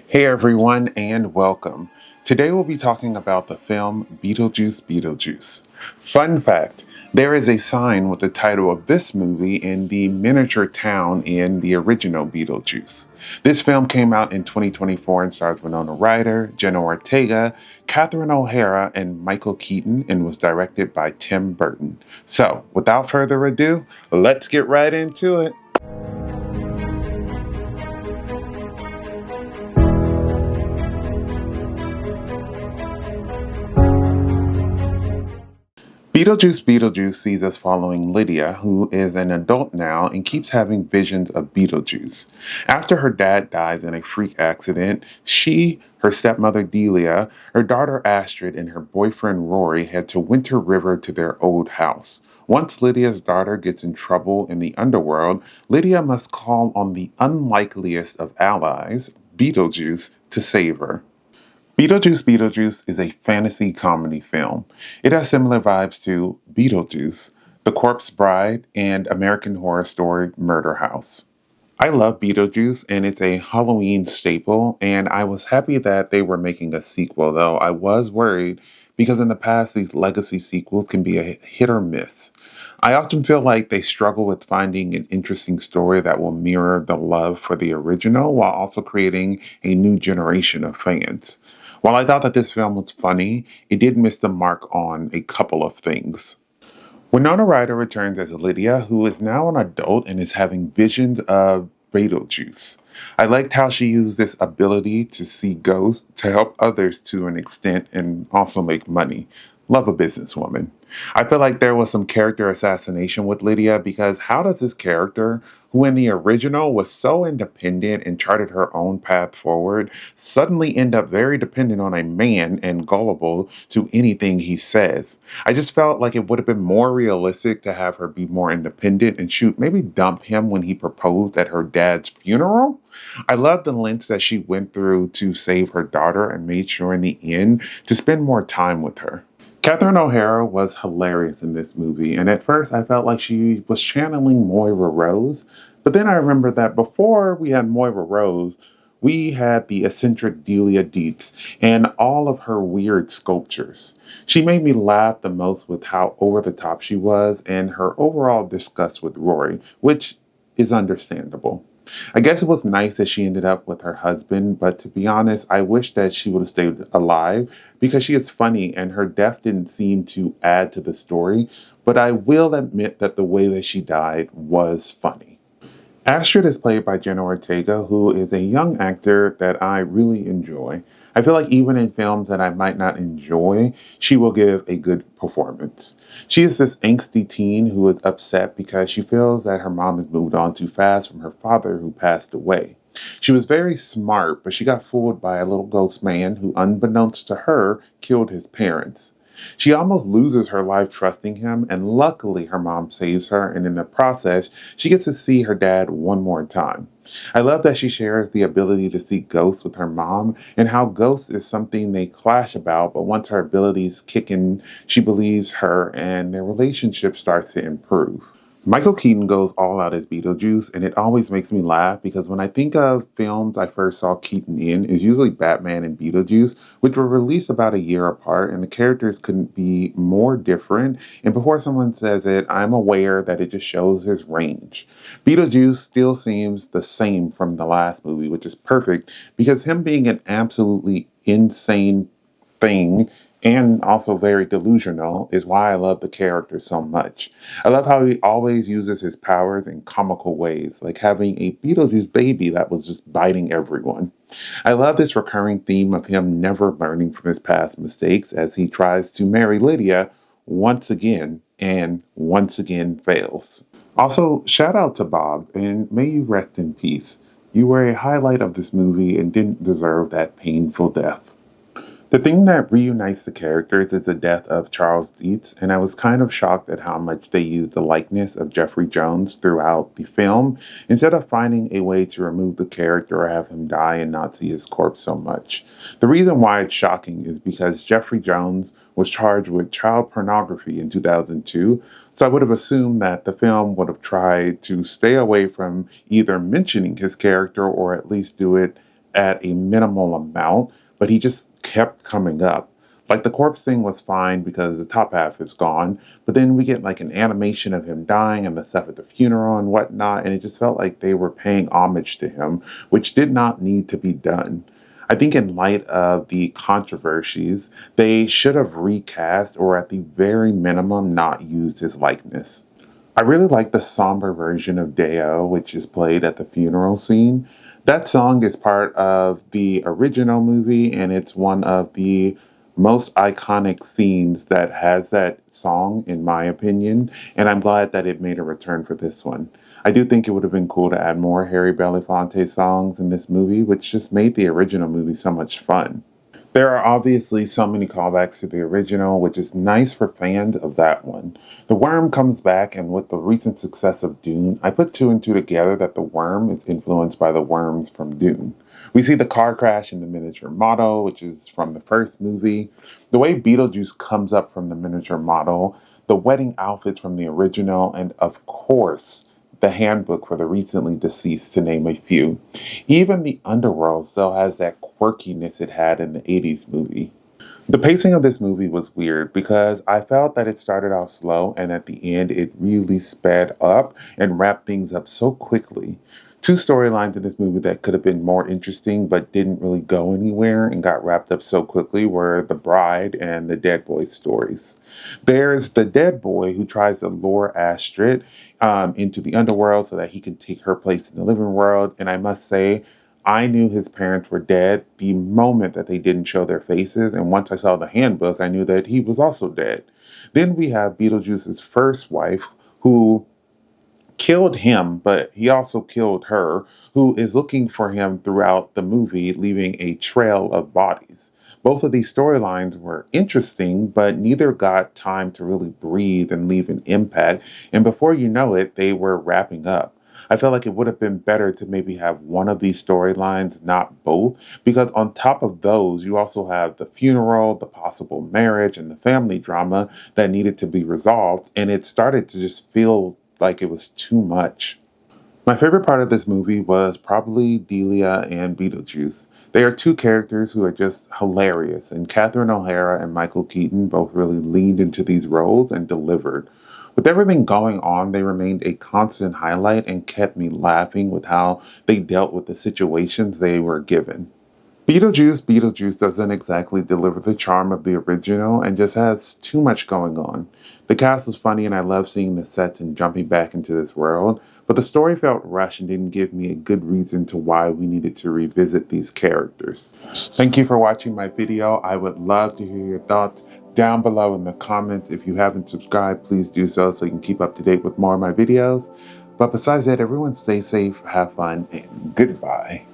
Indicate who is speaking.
Speaker 1: Hey everyone, and welcome. Today we'll be talking about the film Beetlejuice Beetlejuice. Fun fact, there is a sign with the title of this movie in the miniature town in the original Beetlejuice. This film came out in 2024 and stars Winona Ryder, Jenna Ortega, Katherine O'Hara, and Michael Keaton, and was directed by Tim Burton. So, without further ado, let's get right into it. Beetlejuice Beetlejuice sees us following Lydia, who is an adult now and keeps having visions of Beetlejuice. After her dad dies in a freak accident, she, her stepmother Delia, her daughter Astrid, and her boyfriend Rory head to Winter River to their old house. Once Lydia's daughter gets in trouble in the underworld, Lydia must call on the unlikeliest of allies, Beetlejuice, to save her. Beetlejuice Beetlejuice is a fantasy comedy film. It has similar vibes to Beetlejuice, The Corpse Bride, and American Horror Story Murder House. I love Beetlejuice and it's a Halloween staple, and I was happy that they were making a sequel, though I was worried because in the past these legacy sequels can be a hit or miss. I often feel like they struggle with finding an interesting story that will mirror the love for the original while also creating a new generation of fans. While I thought that this film was funny, it did miss the mark on a couple of things. Winona Ryder returns as Lydia, who is now an adult and is having visions of Beetlejuice. I liked how she used this ability to see ghosts to help others to an extent and also make money. Love a businesswoman. I feel like there was some character assassination with Lydia because how does this character, who in the original was so independent and charted her own path forward, suddenly end up very dependent on a man and gullible to anything he says? I just felt like it would have been more realistic to have her be more independent and shoot, maybe dump him when he proposed at her dad's funeral. I love the lengths that she went through to save her daughter and made sure in the end to spend more time with her. Katherine O'Hara was hilarious in this movie, and at first I felt like she was channeling Moira Rose, but then I remembered that before we had Moira Rose, we had the eccentric Delia Dietz and all of her weird sculptures. She made me laugh the most with how over the top she was and her overall disgust with Rory, which is understandable. I guess it was nice that she ended up with her husband, but to be honest, I wish that she would have stayed alive because she is funny and her death didn't seem to add to the story, but I will admit that the way that she died was funny. Astrid is played by Jenna Ortega, who is a young actor that I really enjoy. I feel like even in films that I might not enjoy, she will give a good performance. She is this angsty teen who is upset because she feels that her mom has moved on too fast from her father who passed away. She was very smart, but she got fooled by a little ghost man who, unbeknownst to her, killed his parents. She almost loses her life trusting him, and luckily her mom saves her, and in the process, she gets to see her dad one more time. I love that she shares the ability to see ghosts with her mom, and how ghosts is something they clash about, but once her abilities kick in, she believes her, and their relationship starts to improve. Michael Keaton goes all out as Beetlejuice, and it always makes me laugh because when I think of films I first saw Keaton in, it's usually Batman and Beetlejuice, which were released about a year apart, and the characters couldn't be more different. And before someone says it, I'm aware that it just shows his range. Beetlejuice still seems the same from the last movie, which is perfect because him being an absolutely insane thing and also very delusional is why I love the character so much. I love how he always uses his powers in comical ways, like having a Beetlejuice baby that was just biting everyone. I love this recurring theme of him never learning from his past mistakes as he tries to marry Lydia once again and once again fails. Also, shout out to Bob and may you rest in peace. You were a highlight of this movie and didn't deserve that painful death. The thing that reunites the characters is the death of Charles Dietz, and I was kind of shocked at how much they used the likeness of Jeffrey Jones throughout the film, instead of finding a way to remove the character or have him die and not see his corpse so much. The reason why it's shocking is because Jeffrey Jones was charged with child pornography in 2002, so I would have assumed that the film would have tried to stay away from either mentioning his character or at least do it at a minimal amount, but he just kept coming up. Like the corpse thing was fine because the top half is gone, but then we get like an animation of him dying and the stuff at the funeral and whatnot, and it just felt like they were paying homage to him, which did not need to be done. I think in light of the controversies, they should have recast or at the very minimum not used his likeness. I really like the somber version of Deo, which is played at the funeral scene. That song is part of the original movie, and it's one of the most iconic scenes that has that song, in my opinion, and I'm glad that it made a return for this one. I do think it would have been cool to add more Harry Belafonte songs in this movie, which just made the original movie so much fun. There are obviously so many callbacks to the original, which is nice for fans of that one. The worm comes back, and with the recent success of Dune, I put two and two together that the worm is influenced by the worms from Dune. We see the car crash in the miniature model, which is from the first movie. The way Beetlejuice comes up from the miniature model, the wedding outfits from the original, and of course, the handbook for the recently deceased, to name a few. Even the underworld still has that quirkiness it had in the 80s movie. The pacing of this movie was weird because I felt that it started off slow and at the end it really sped up and wrapped things up so quickly. Two storylines in this movie that could have been more interesting but didn't really go anywhere and got wrapped up so quickly were the bride and the dead boy stories. There's the dead boy who tries to lure Astrid into the underworld so that he can take her place in the living world, and I must say, I knew his parents were dead the moment that they didn't show their faces, and once I saw the handbook, I knew that he was also dead. Then we have Beetlejuice's first wife, who killed him, but he also killed her, who is looking for him throughout the movie, leaving a trail of bodies. Both of these storylines were interesting, but neither got time to really breathe and leave an impact, and before you know it, they were wrapping up. I feel like it would have been better to maybe have one of these storylines, not both, because on top of those, you also have the funeral, the possible marriage, and the family drama that needed to be resolved, and it started to just feel like it was too much. My favorite part of this movie was probably Delia and Beetlejuice. They are two characters who are just hilarious, and Catherine O'Hara and Michael Keaton both really leaned into these roles and delivered. With everything going on, they remained a constant highlight and kept me laughing with how they dealt with the situations they were given. Beetlejuice doesn't exactly deliver the charm of the original and just has too much going on. The cast was funny and I love seeing the sets and jumping back into this world, but the story felt rushed and didn't give me a good reason to why we needed to revisit these characters. Thank you for watching my video. I would love to hear your thoughts down below in the comments. If you haven't subscribed, please do so you can keep up to date with more of my videos. But besides that, everyone stay safe, have fun, and goodbye.